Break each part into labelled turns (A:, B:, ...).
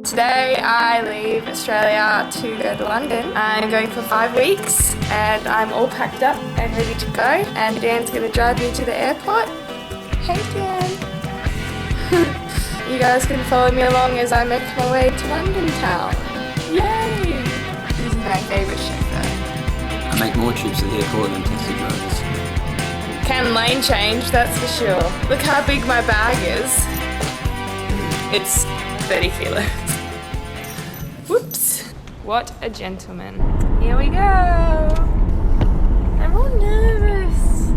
A: Today I leave Australia to go to London. I'm going for 5 weeks and I'm all packed up and ready to go, and Dan's going to drive me to the airport. Hey Dan! You guys can follow me along as I make my way to London town. Yay! This is my favourite chauffeur.
B: I make more trips to the airport than taxi drivers.
A: Can lane change, that's for sure. Look how big my bag is. It's 30 kilos. Whoops. What a gentleman. Here we go. I'm all nervous.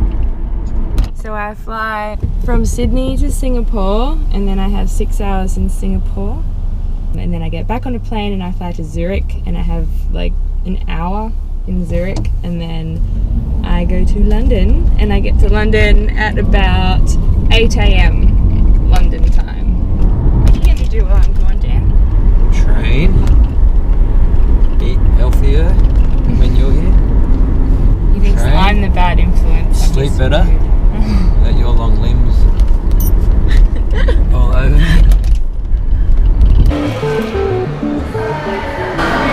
A: So I fly from Sydney to Singapore, and then I have 6 hours in Singapore. And then I get back on a plane and I fly to Zurich, and I have like an hour in Zurich, and then I go to London, and I get to London at about 8 a.m. London time. What are you going to do while I'm gone, Dan?
B: Train. Eat healthier when you're here.
A: You think
B: Train.
A: I'm the bad influence?
B: Sleep better. Let your long limbs all over me.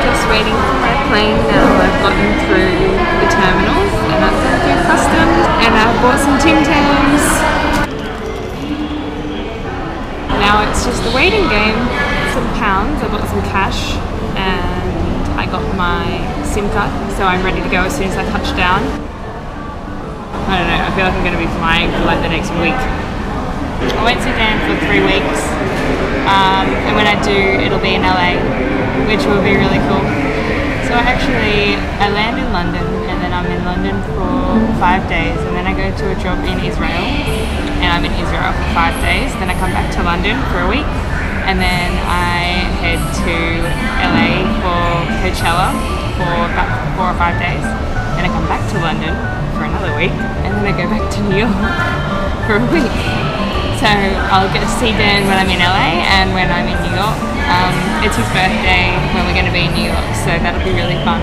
A: Just waiting for my plane now. I've gotten through the terminals and I've gone through customs and I've bought some Tim Tams. Now it's just a waiting game. Some pounds, I bought some cash and I got my SIM card, so I'm ready to go as soon as I touch down. I don't know, I feel like I'm going to be flying for like the next week. I won't sit down for 3 weeks, and when I do, it'll be in LA, which will be really cool. So I land in London, and then I'm in London for 5 days, and then I go to a job in Israel, and I'm in Israel for 5 days. Then I come back to London for a week, and then I head to LA for Coachella for about 4 or 5 days. Then I come back to London for another week, and then I go back to New York for a week. So I'll get to see Dan when I'm in LA and when I'm in New York. It's his birthday when we're going to be in New York, so that'll be really fun.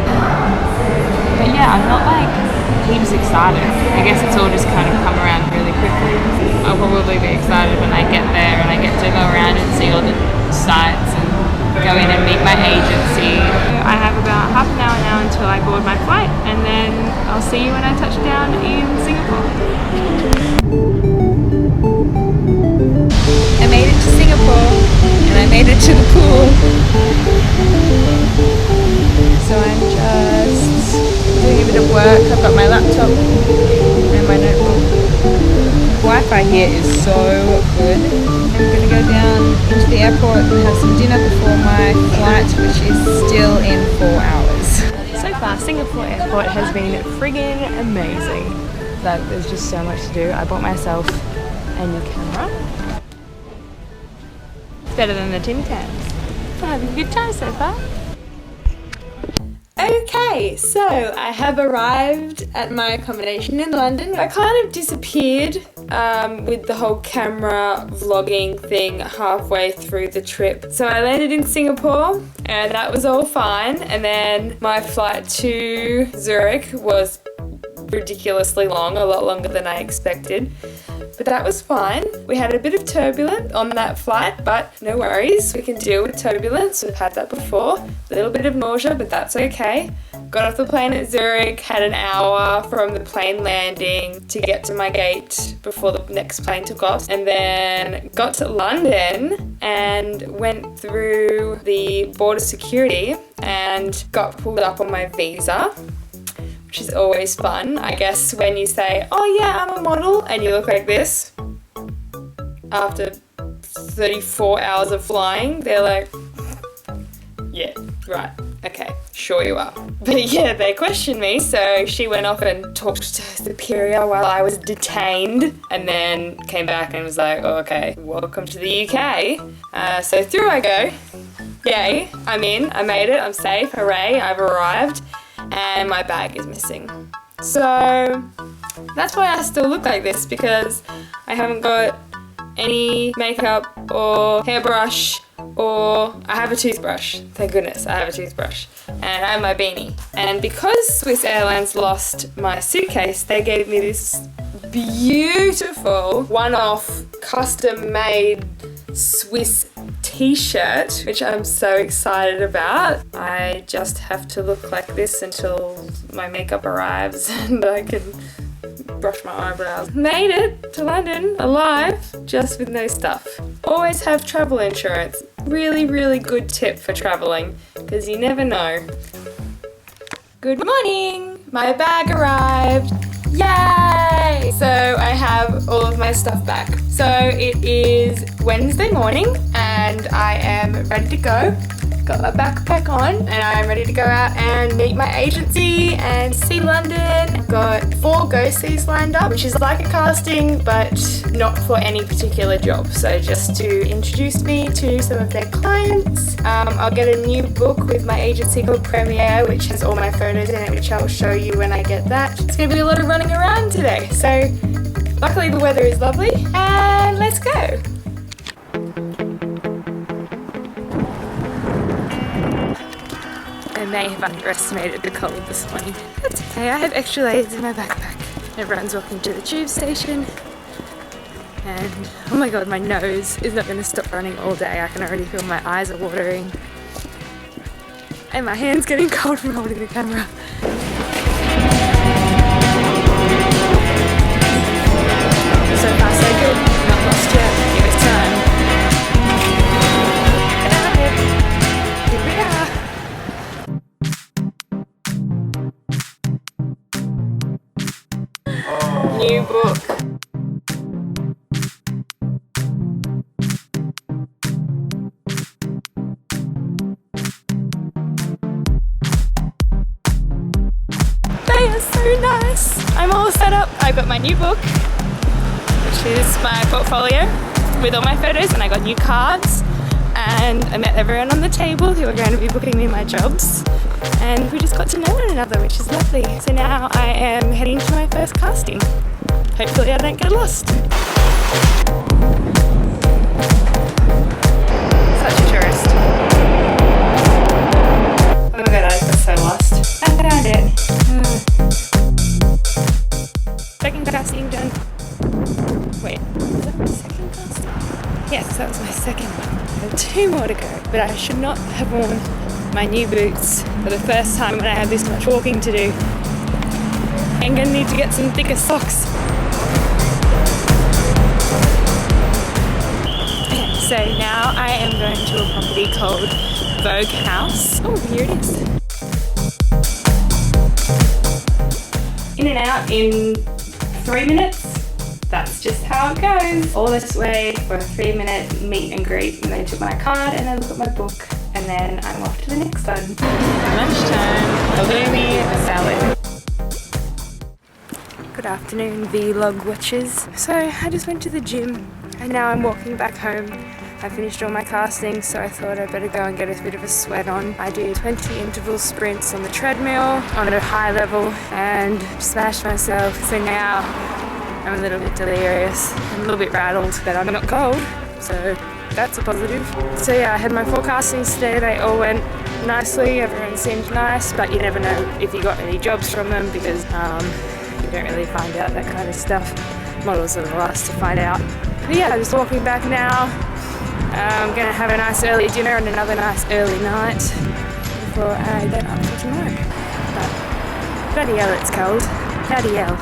A: But yeah, I'm not like heaps excited. I guess it's all just kind of come around really quickly. I'll probably be excited when I get there and I get to go around and see all the sites and go in and meet my agency. I have about half an hour now until I board my flight, and then I'll see you when I touch down in Singapore. I made it to Singapore and I made it to the pool. So I'm just doing a bit of work. I've got my laptop and my notebook. Wi-Fi here is so good. I'm going to go down into the airport and have some dinner before my flight, which is still in 4 hours. So far, Singapore airport has been friggin' amazing. Like, there's just so much to do. I bought myself a new camera. It's better than the Tim Tams. I'm having a good time so far. Okay, so I have arrived at my accommodation in London. I kind of disappeared with the whole camera vlogging thing halfway through the trip. So I landed in Singapore and that was all fine. And then my flight to Zurich was ridiculously long, a lot longer than I expected. But that was fine. We had a bit of turbulence on that flight, but no worries. We can deal with turbulence. We've had that before. A little bit of nausea, but that's okay. Got off the plane at Zurich, had an hour from the plane landing to get to my gate before the next plane took off, and then got to London and went through the border security and got pulled up on my visa, which is always fun. I guess when you say, oh yeah, I'm a model, and you look like this, after 34 hours of flying, they're like, yeah, right, okay, sure you are. But yeah, they questioned me, so she went off and talked to her superior while I was detained, and then came back and was like, oh, okay, welcome to the UK. So through I go. Yay, I'm in, I made it, I'm safe, hooray, I've arrived. And my bag is missing. So that's why I still look like this, because I haven't got any makeup or hairbrush, or I have a toothbrush. Thank goodness I have a toothbrush. And I have my beanie. And because Swiss Airlines lost my suitcase, they gave me this beautiful one-off custom-made Swiss t-shirt, which I'm so excited about. I just have to look like this until my makeup arrives and I can brush my eyebrows. Made it to London alive, just with no stuff. Always have travel insurance. Really, really good tip for traveling, because you never know. Good morning! My bag arrived. Yay! So I have all of my stuff back. So it is Wednesday morning and I am ready to go. Got my backpack on and I'm ready to go out and meet my agency and see London. I've got 4 go-sees lined up, which is like a casting but not for any particular job. So just to introduce me to some of their clients. I'll get a new book with my agency called Pamgaea, which has all my photos in it, which I'll show you when I get that. It's going to be a lot of running around today. So luckily the weather is lovely and let's go. I may have underestimated the cold this morning. That's okay, I have extra layers in my backpack. Everyone's walking to the tube station. And oh my god, my nose is not going to stop running all day. I can already feel my eyes are watering. And my hand's getting cold from holding the camera. So far so good, not lost yet, give us time. And here we are. New book. They are so nice. I'm all set up. I got my new book, which is my portfolio with all my photos, and I got new cards, and I met everyone on the table who are going to be booking me my jobs. And we just got to know one another, which is lovely. So now I am heading to my first casting. Hopefully I don't get lost. Such a tourist. Oh my god, I got so lost. I found it. Second casting done. Wait, was that my second casting? Yes, that was my second one. I have 2 more to go, but I should not have worn my new boots for the first time when I have this much walking to do. I'm gonna need to get some thicker socks. Okay, so now I am going to a property called Vogue House. Oh, here it is. In and out in 3 minutes. That's just how it goes. All this way for a 3-minute meet and greet, and they took my card and they look at my book. And then I'm off to the next one. Lunchtime, halloumi and salad. Good afternoon, vlog watchers. So I just went to the gym and now I'm walking back home. I finished all my casting, so I thought I'd better go and get a bit of a sweat on. I do 20 interval sprints on the treadmill on a high level and smashed myself. So now I'm a little bit delirious. I'm a little bit rattled, but I'm not cold. So that's a positive. So yeah, I had my 4 castings today. They all went nicely. Everyone seemed nice, but you never know if you got any jobs from them because you don't really find out that kind of stuff. Models are the last to find out. But yeah, I'm just walking back now. I'm gonna have a nice early dinner and another nice early night before I get up for tomorrow. But bloody hell, it's cold. Bloody hell.